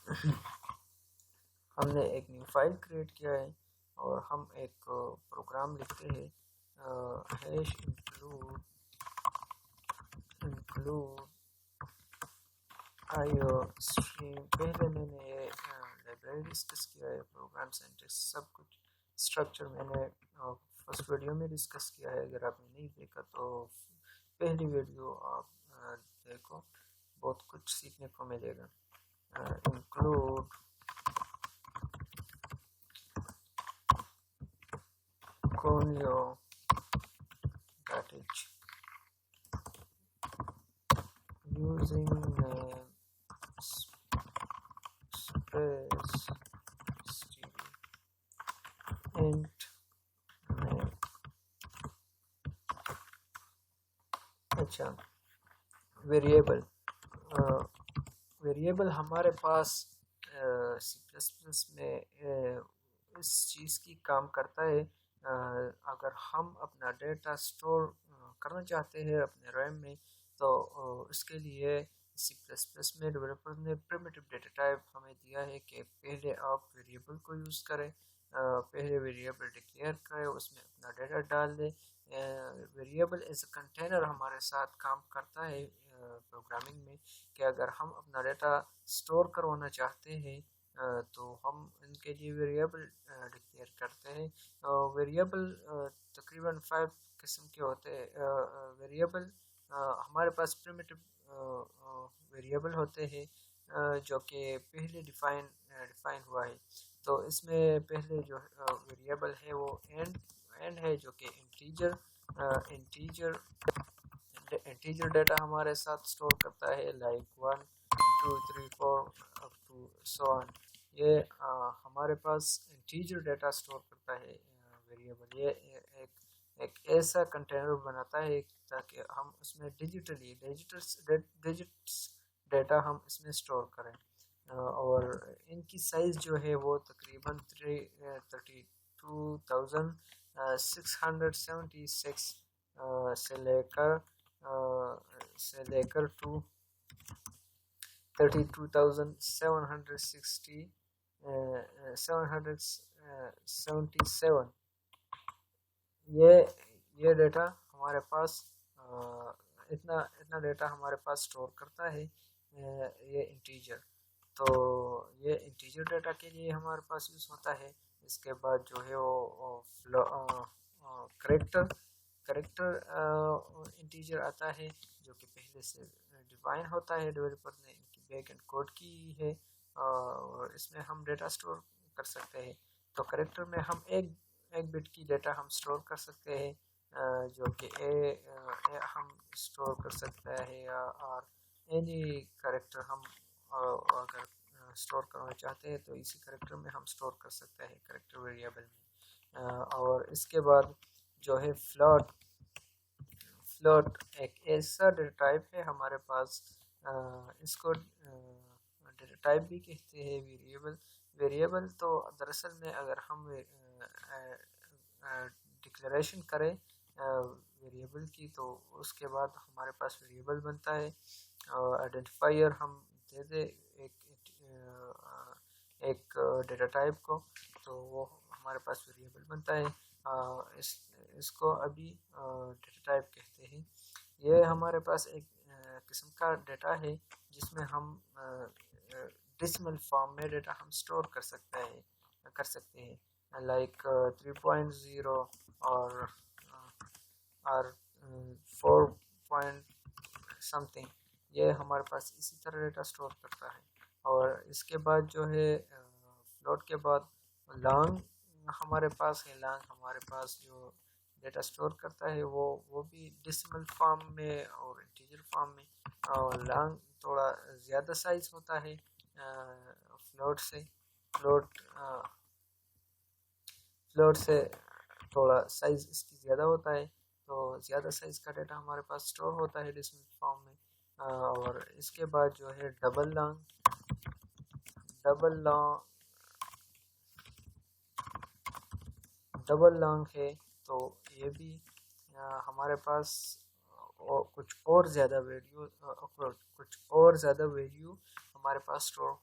हमने एक new file create किया है और हम एक प्रोग्राम लिखते हैं हैश इंक्लूड आईओ स्ट्रीम। पहले मैंने ये लाइब्रेरी डिस्कस किया है, प्रोग्राम सिंटैक्स सब कुछ, स्ट्रक्चर मैंने फर्स्ट वीडियो में डिस्कस किया है। अगर आपने नहीं देखा तो पहली वीडियो आप देखो, बहुत कुछ सीखने को मिलेगा। Include conio package using name space int name। अच्छा, वेरिएबल वेरिएबल हमारे पास C++ में इस चीज़ की काम करता है। अगर हम अपना डेटा स्टोर करना चाहते हैं अपने रैम में, तो इसके लिए C++ में डेवलपर ने प्रिमिटिव डेटा टाइप हमें दिया है कि पहले आप वेरिएबल को यूज़ करें, पहले वेरिएबल डिक्लेयर करें, उसमें अपना डेटा डाल दें। वेरिएबल एज अ कंटेनर हमारे साथ काम करता है प्रोग्रामिंग में, कि अगर हम अपना डेटा स्टोर करवाना चाहते हैं तो हम इनके लिए वेरिएबल डिक्लेयर करते हैं। वेरिएबल तकरीबन 5 किस्म के होते हैं। वेरिएबल हमारे पास प्रिमिटिव वेरिएबल होते हैं जो कि पहले डिफाइन हुआ है। तो इसमें पहले जो वेरिएबल है वो एंड है, जो कि इंटीजर डेटा हमारे साथ स्टोर करता है, like 1 2 3 4 up to so on. ये हमारे पास इंटीजर डेटा स्टोर करता है वेरिएबल। ये एक ऐसा कंटेनर बनाता है ताकि हम उसमें डिजिट्स डेटा हम इसमें स्टोर करें। और इनकी साइज़ जो है वो तकरीबन 32,676 से लेकर 32,777 ये डेटा हमारे पास इतना डेटा हमारे पास स्टोर करता है ये इंटीजर। तो ये इंटीजर डेटा के लिए हमारे पास यूज़ होता है। इसके बाद जो है वो करेक्टर इंटीजर आता है, जो कि पहले से डिफाइन होता है, डेवलपर ने इनकी बैक एंड कोड की है और इसमें हम डेटा स्टोर कर सकते हैं। तो करेक्टर में हम एक बिट की डेटा हम स्टोर कर सकते हैं, जो कि हम स्टोर कर सकते हैं, और एनी करेक्टर हम अगर स्टोर करना चाहते हैं तो इसी करेक्टर में हम स्टोर कर सकते हैं, करेक्टर वेरिएबल में। और इसके बाद जो है फ्लोट एक ऐसा डेटा टाइप है हमारे पास, इसको डेटा टाइप भी कहते हैं वेरिएबल। तो दरअसल में अगर हम डिक्लेरेशन करें वेरिएबल की, तो उसके बाद हमारे पास वेरिएबल बनता है। आइडेंटिफायर हम दे दे एक डेटा टाइप को, तो वो हमारे पास वेरिएबल बनता है। इसको अभी डेटा टाइप कहते हैं। ये हमारे पास एक किस्म का डेटा है जिसमें हम डेसिमल फॉर्म में डेटा हम स्टोर कर सकते हैं, लाइक 3.0 और 4 पॉइंट समथिंग। ये हमारे पास इसी तरह डेटा स्टोर करता है। और इसके बाद जो है फ्लोट के बाद लॉन्ग हमारे पास है। लॉन्ग हमारे पास जो डेटा स्टोर करता है वो भी डेसिमल फॉर्म में और इंटीजर फॉर्म में। और लॉन्ग थोड़ा ज़्यादा साइज होता है फ्लोट से थोड़ा साइज इसकी ज़्यादा होता है, तो ज़्यादा साइज का डेटा हमारे पास स्टोर होता है डेसिमल फॉर्म में। और इसके बाद जो है डबल लॉन्ग है, तो ये भी हमारे पास कुछ और ज़्यादा वैल्यू हमारे पास स्टोर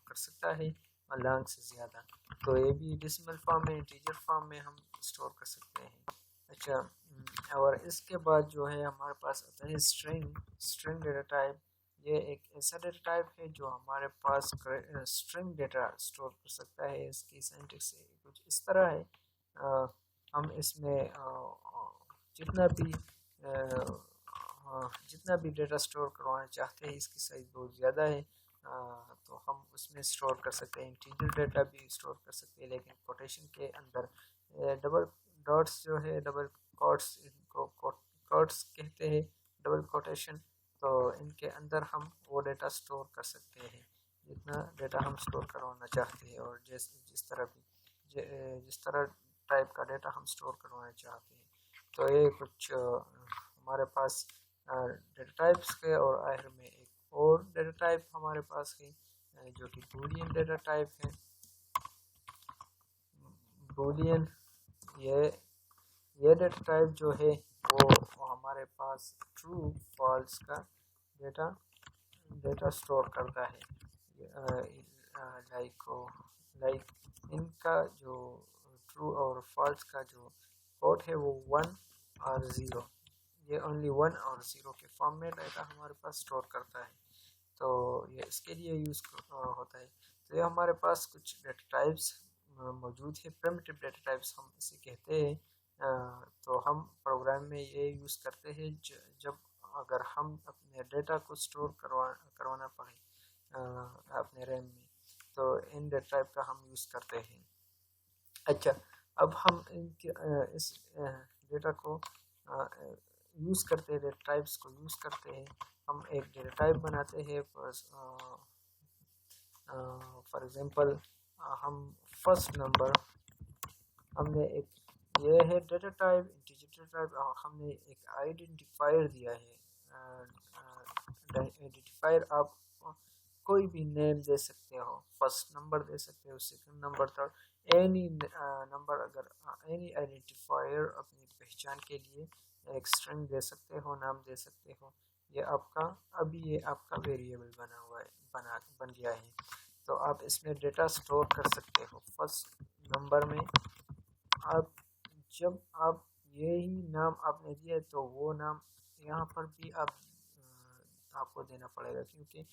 कर सकता है लॉन्ग से ज़्यादा। तो ये भी डेसिमल फॉर्म में, इंटीजर फॉर्म में हम स्टोर कर सकते हैं। अच्छा, और इसके बाद जो है हमारे पास आता है स्ट्रिंग डेटा टाइप। ये एक ऐसा डेटा टाइप है जो हमारे पास स्ट्रिंग डेटा स्टोर कर सकता है। इसकी सिंटैक्स कुछ इस तरह है, हम इसमें जितना भी जितना भी डेटा स्टोर करवाना चाहते हैं, इसकी साइज़ बहुत ज़्यादा है, तो हम उसमें स्टोर कर सकते हैं। इंटीजर डेटा भी स्टोर कर सकते हैं, लेकिन कोटेशन के अंदर डबल डॉट्स जो है, डबल कोट्स, इनको कोट्स कहते हैं, डबल कोटेशन। तो इनके अंदर हम वो डेटा स्टोर कर सकते हैं जितना डेटा हम स्टोर करवाना चाहते हैं, और जिस तरह टाइप का डेटा हम स्टोर करवाना चाहते हैं। तो ये कुछ हमारे पास डेटा टाइप्स के, और आखिर में एक और डेटा टाइप हमारे पास है जो कि बूलियन डेटा टाइप है। बूलियन ये डेटा टाइप जो है वो हमारे पास ट्रू फॉल्स का डेटा स्टोर करता है। लाइक इनका जो ट्रू और फॉल्स का जो कोड है वो 1 और 0, ये ओनली 1 और 0 के फॉर्म में डेटा हमारे पास स्टोर करता है। तो ये इसके लिए यूज़ होता है। तो ये हमारे पास कुछ डेटा टाइप्स मौजूद है, प्रिमिटिव डेटा टाइप्स हम इसे कहते हैं। तो हम प्रोग्राम में ये यूज़ करते हैं जब अगर हम अपने डेटा को स्टोर करवाना पड़े अपने रैम में, तो इन डेटा टाइप का हम यूज़ करते हैं। अच्छा, अब हम इस डेटा को यूज़ करते हैं, डेटा टाइप्स को यूज़ करते हैं। हम एक डेटा टाइप बनाते हैं, फॉर एग्जांपल हम फर्स्ट नंबर, हमने एक ये है data type, integer data type. हमने एक आइडेंटिफायर दिया है। आइडेंटिफायर आप कोई भी नेम दे सकते हो, फर्स्ट नंबर दे सकते हो, second number, third, any number. अगर एनी आइडेंटिफायर अपनी पहचान के लिए एक स्ट्रिंग दे सकते हो, नाम दे सकते हो। ये आपका वेरिएबल बना हुआ है, बन गया है। तो आप इसमें डेटा स्टोर कर सकते हो। फर्स्ट नंबर में आप जब आप यही नाम आपने दिया, तो वो नाम यहाँ पर भी आपको देना पड़ेगा, क्योंकि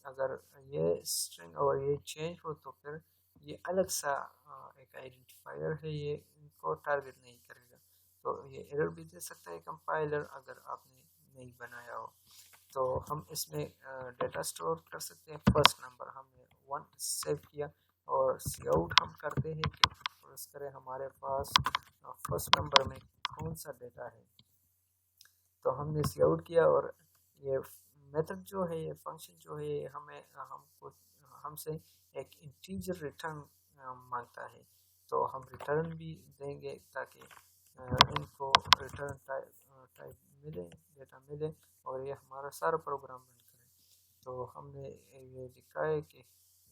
अगर ये स्ट्रिंग और ये चेंज हो तो फिर ये अलग सा एक आइडेंटिफायर है, ये इनको टारगेट नहीं करेगा। तो ये एरर भी दे सकता है कंपाइलर अगर आपने नहीं बनाया हो। तो हम इसमें डेटा स्टोर कर सकते हैं। फर्स्ट नंबर हमने 1 सेव किया, और सी आउट हम करते हैं कि फर्स्ट करें हमारे पास फर्स्ट नंबर में कौन सा डेटा है। तो हमने सी आउट किया, और ये मेथड जो है, ये फंक्शन जो है, हमसे एक इंटीजर रिटर्न मांगता है। तो हम रिटर्न भी देंगे ताकि इनको रिटर्न टाइप मिले, डेटा मिले, और ये हमारा सारा प्रोग्राम रन करे। तो हमने ये लिखा है कि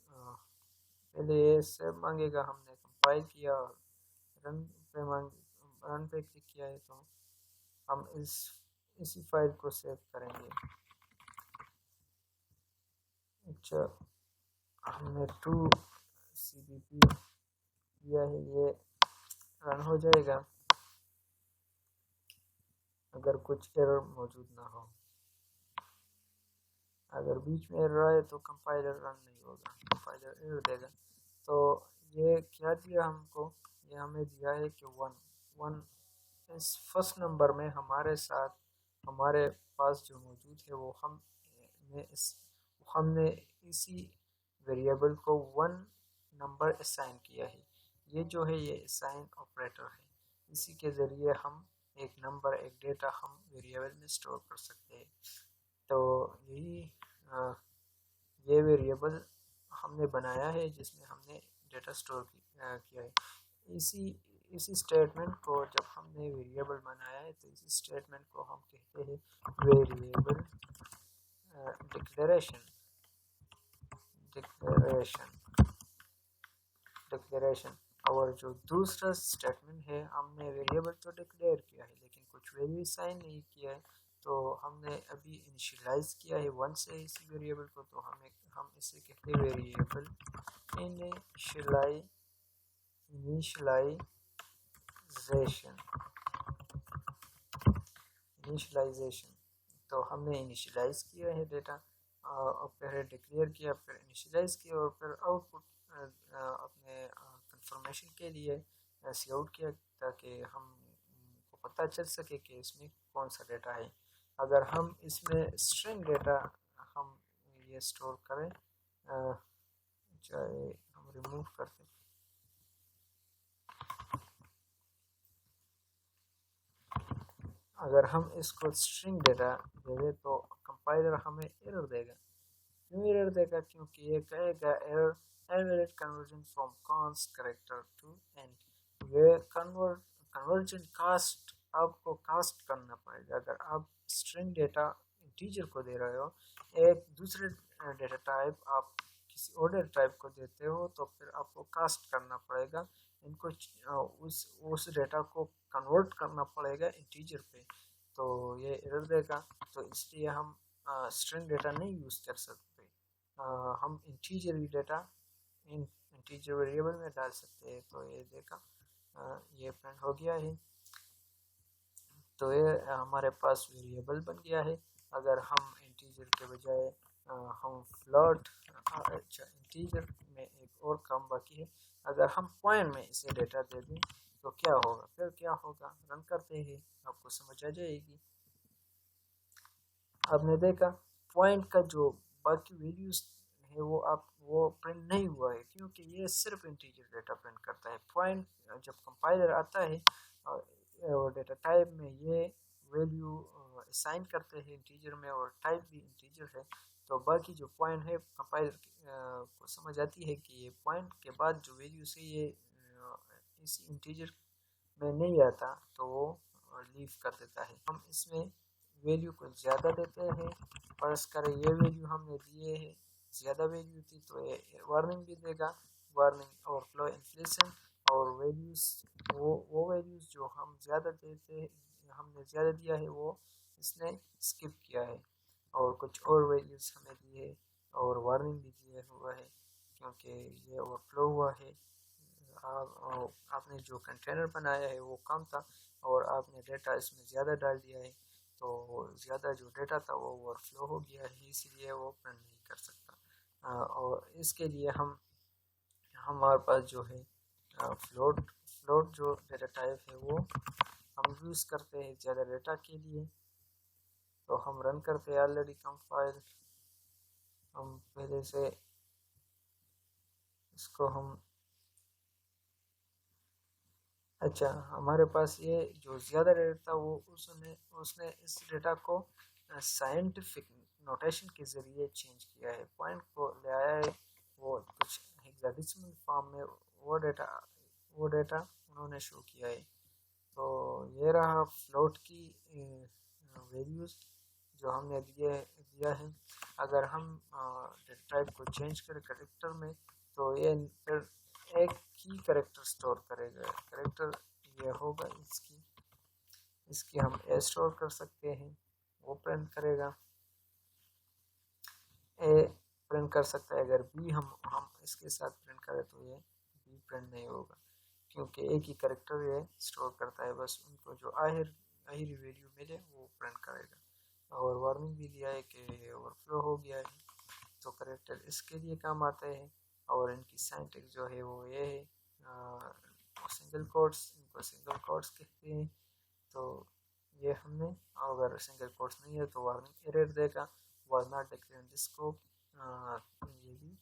पहले ये सेव मांगेगा, हमने कंपाइल किया और रन पे क्लिक किया है। तो हम इसी फाइल को सेव करेंगे। अच्छा, हमने 2 cpp किया है, ये रन हो जाएगा अगर कुछ एरर मौजूद ना हो। अगर बीच में एरर आए तो कंपाइलर रन नहीं होगा, कंपाइलर एरर देगा। तो ये क्या दिया हमको, ये हमें दिया है कि 1 इस फर्स्ट नंबर में हमारे पास जो मौजूद है, वो हमने इसी वेरिएबल को 1 नंबर असाइन किया है। ये जो है ये असाइन ऑपरेटर है, इसी के ज़रिए हम एक नंबर, एक डेटा हम वेरिएबल में स्टोर कर सकते हैं। तो ये वेरिएबल हमने बनाया है जिसमें हमने डेटा स्टोर किया है। इसी स्टेटमेंट को जब हमने वेरिएबल बनाया है, तो इसी स्टेटमेंट को हम कहते हैं वेरिएबल डिक्लेरेशन। और जो दूसरा स्टेटमेंट है, हमने वेरिएबल तो डिक्लेयर किया है, लेकिन कुछ वैल्यू साइन नहीं किया है। तो हमने अभी इनिशियलाइज किया है 1 से इस वेरिएबल को, तो हम इसे कहते हैं वेरिएबल इनिशियलाइजेशन। तो हमने इनिशियलाइज किया है डेटा, और पहले डिक्लेयर किया, फिर इनिशियलाइज किया, और फिर आउटपुट अपने कंफर्मेशन के लिए सी आउट किया, ताकि हम को पता चल सके कि इसमें कौन सा डेटा है। अगर हम इसमें स्ट्रिंग डेटा हम ये स्टोर करें, चाहे हम रिमूव करते, अगर हम इसको स्ट्रिंग डेटा दे दें तो कंपाइलर हमें एरर देगा। क्यों एरर देगा? क्योंकि ये कहेगा error average conversion from const character to end. ये कन्वर्जन कास्ट आपको कास्ट करना पड़ेगा। अगर आप स्ट्रिंग डेटा इंटीजर को दे रहे हो, एक दूसरे डेटा टाइप आप किसी और टाइप को देते हो, तो फिर आपको कास्ट करना पड़ेगा इनको, उस डेटा को कन्वर्ट करना पड़ेगा इंटीजर पे, तो ये एरर देगा। तो इसलिए हम स्ट्रिंग डेटा नहीं यूज़ कर सकते। हम इंटीजर डेटा इंटीजर वेरिएबल में डाल सकते हैं। तो ये देखा, ये प्रिंट हो गया है, तो ये हमारे पास वेरिएबल बन गया है। अगर हम इंटीजर के बजाय हम फ्लोट, अच्छा इंटीजर में एक और काम बाकी है, अगर हम पॉइंट में इसे डेटा दे दें तो क्या होगा? फिर क्या होगा, रन करते हैं, आपको समझ आ जाएगी। आपने देखा पॉइंट का जो बाकी वैल्यूज है वो प्रिंट नहीं हुआ है, क्योंकि ये सिर्फ इंटीजर डेटा प्रिंट करता है। पॉइंट जब कंपाइलर आता है और डेटा टाइप में ये वैल्यू असाइन करते हैं इंटीजर में, और टाइप भी इंटीजर है, तो बाकी जो पॉइंट है कंपाइलर को समझ आती है कि ये पॉइंट के बाद जो वैल्यूज है ये इस इंटीजर में नहीं आता, तो वो लीव कर देता है। हम इसमें वैल्यू को ज़्यादा देते हैं, फर्ज करें ये वैल्यू हमने दिए है, ज़्यादा वैल्यू थी, तो ये वार्निंग भी देगा, वार्निंग ओवरफ्लो इन्फ्लेशन, और वैल्यूज़ वो वैल्यूज़ जो हम ज़्यादा देते हमने ज़्यादा दिया है वो इसने स्किप किया है, और कुछ और वैल्यूज़ हमें दी है और वार्निंग भी दिया हुआ है, क्योंकि ये ओवरफ्लो हुआ है। आपने जो कंटेनर बनाया है वो कम था, और आपने डेटा इसमें ज़्यादा डाल दिया है, तो ज़्यादा जो डेटा था वो ओवरफ्लो हो गया है, इसलिए वो प्रिंट नहीं कर सकता। और इसके लिए हमारे पास जो है फ्लोट जो डेटा टाइप है वो हम यूज़ करते हैं ज़्यादा डेटा के लिए। तो हम रन करते हैं ऑलरेडी कंपाइल, हम पहले से इसको हम, अच्छा हमारे पास ये जो ज़्यादा डेटा था वो उसने इस डेटा को साइंटिफिक नोटेशन के ज़रिए चेंज किया है, पॉइंट को ले आया है, वो कुछ हेक्साडेसिमल फॉर्म में वो डेटा उन्होंने शो किया है। तो ये रहा फ्लोट की वैल्यूज़ जो हमने दिया है। अगर हम डेटा टाइप को चेंज करें करेक्टर में, तो ये फिर एक ही करेक्टर स्टोर करेगा, करेक्टर ये होगा इसकी हम ए स्टोर कर सकते हैं, वो प्रिंट करेगा, ए प्रिंट कर सकता है। अगर बी हम इसके साथ प्रिंट करें तो ये बी प्रिंट नहीं होगा, क्योंकि एक ही करेक्टर ये स्टोर करता है, बस उनको जो आखिरी वैल्यू मिले वो प्रिंट करेगा। और वार्निंग भी दिया है कि ओवरफ्लो हो गया है, तो करेक्टर इसके लिए काम आता है। और इनकी सिंटैक्स जो है वो ये है, सिंगल कोट्स, इनको सिंगल कोट्स कहते हैं। तो ये हमने, अगर सिंगल कोट्स नहीं है तो वार्निंग एरर देगा, was not declared in this scope, ये भी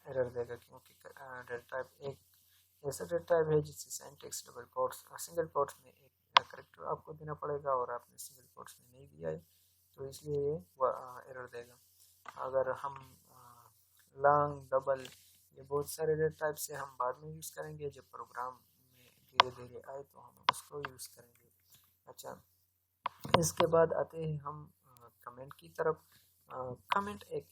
एरर देगा, क्योंकि डेटा टाइप एक ऐसा डेटा टाइप है जिससे syntax double quotes single quotes में एक करेक्टर आपको देना पड़ेगा, और आपने सिंगल कोट्स में नहीं दिया है, तो इसलिए ये एरर देगा। अगर हम लॉन्ग, डबल, ये बहुत सारे डेटा टाइप से हम बाद में यूज़ करेंगे, जब प्रोग्राम में धीरे धीरे आए तो हम उसको यूज़ करेंगे। अच्छा, इसके बाद आते हैं हम कमेंट की तरफ। कमेंट एक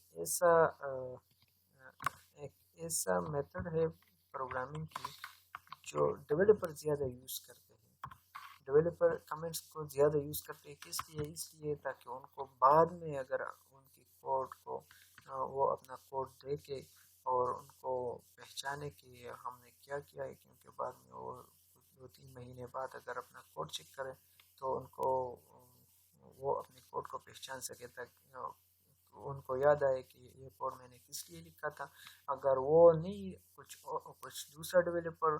ऐसा मेथड है प्रोग्रामिंग की जो डेवलपर ज़्यादा यूज़ करते हैं। डेवलपर कमेंट्स को ज़्यादा यूज़ करते हैं, किस लिए? इसलिए ताकि उनको बाद में अगर उनकी कोड को वो अपना कोड देके और उनको पहचाने कि हमने क्या किया है, क्योंकि बाद में वो 2-3 महीने बाद अगर अपना कोड चेक करें तो उनको वो अपने कोड को पहचान सके, ताकि उनको याद आए कि ये कोड मैंने किस लिए लिखा था। अगर वो नहीं कुछ दूसरा डेवलपर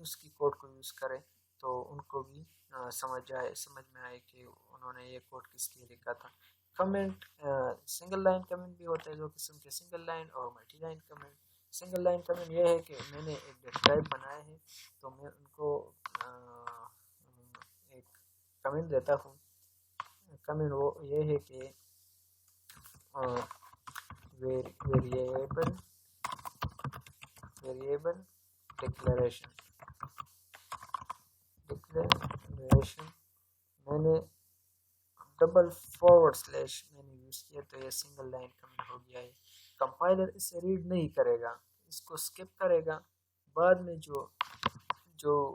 उसकी कोड को यूज़ करे तो उनको भी समझ में आए कि उन्होंने ये कोड किस लिए लिखा था। कमेंट सिंगल लाइन कमेंट भी होता है, दो किस्म के, सिंगल लाइन और multi line comment. Single line comment ये है कि मैंने एक डेटा टाइप बनाया है तो मैं उनको एक कमेंट देता हूँ। कमेंट वो ये है कि वेरिएबल डिक्लेरेशन मैंने डबल फॉरवर्ड स्लैश मैंने यूज़ किया तो ये सिंगल लाइन कमेंट हो गया है। कंपाइलर इसे रीड नहीं करेगा, इसको स्किप करेगा, बाद में जो जो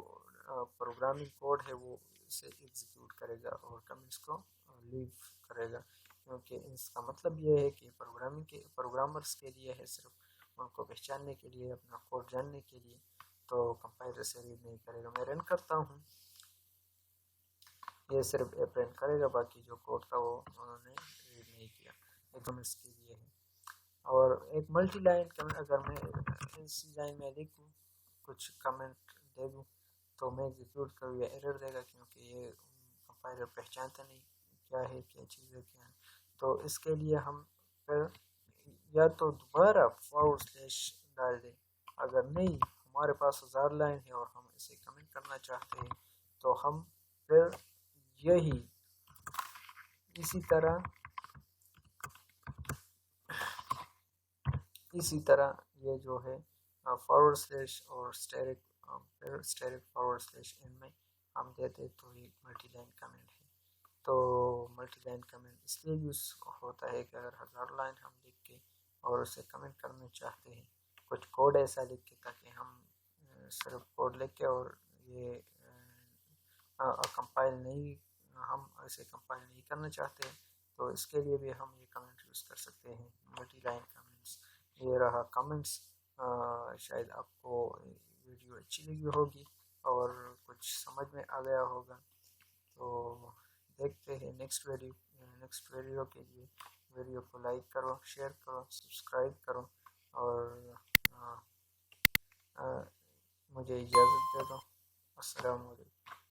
प्रोग्रामिंग कोड है वो इसे एग्जीक्यूट करेगा और कमेंट्स को लीव करेगा, क्योंकि इसका मतलब ये है कि प्रोग्रामर्स के लिए है, सिर्फ उनको पहचानने के लिए, अपना कोड जानने के लिए, तो कंपाइलर से रीड नहीं करेगा। मैं रन करता हूँ, ये सिर्फ प्रिंट करेगा, बाकी जो कोड था वो उन्होंने रीड नहीं किया। कमेंट्स के लिए है। और एक मल्टी लाइन कमेंट, अगर मैं इस लाइन में लिखूँ कुछ कमेंट दे दूँ तो मैं एग्जीक्यूट करूँ या एरर देगा, क्योंकि ये कंपाइलर पहचानता नहीं क्या है, क्या चीज़ है, क्या है। तो इसके लिए हम फिर या तो दोबारा फॉरवर्ड स्लैश डाल दें, अगर नहीं हमारे पास 1000 लाइन है और हम इसे कमेंट करना चाहते हैं तो हम फिर यही इसी तरह ये जो है फॉरवर्ड स्लैश और स्टेरिक फॉरवर्ड स्लैश इनमें हम देते तो ये मल्टी लाइन कमेंट है। तो मल्टी लाइन कमेंट इसलिए यूज़ होता है कि अगर 1000 लाइन हम लिख के और उसे कमेंट करना चाहते हैं, कुछ कोड ऐसा लिख के, ताकि हम सिर्फ कोड लिख के और ये कंपाइल नहीं हम ऐसे कंपाइल नहीं करना चाहते, तो इसके लिए भी हम ये कमेंट यूज़ कर सकते हैं, मल्टी लाइन कमेंट्स। ये रहा कमेंट्स। शायद आपको वीडियो अच्छी लगी होगी और कुछ समझ में आ गया होगा। तो देखते हैं नेक्स्ट वीडियो के लिए। वीडियो को लाइक करो, शेयर करो, सब्सक्राइब करो और आ, आ, मुझे इजाज़त दे दो। अस्सलाम वालेकुम।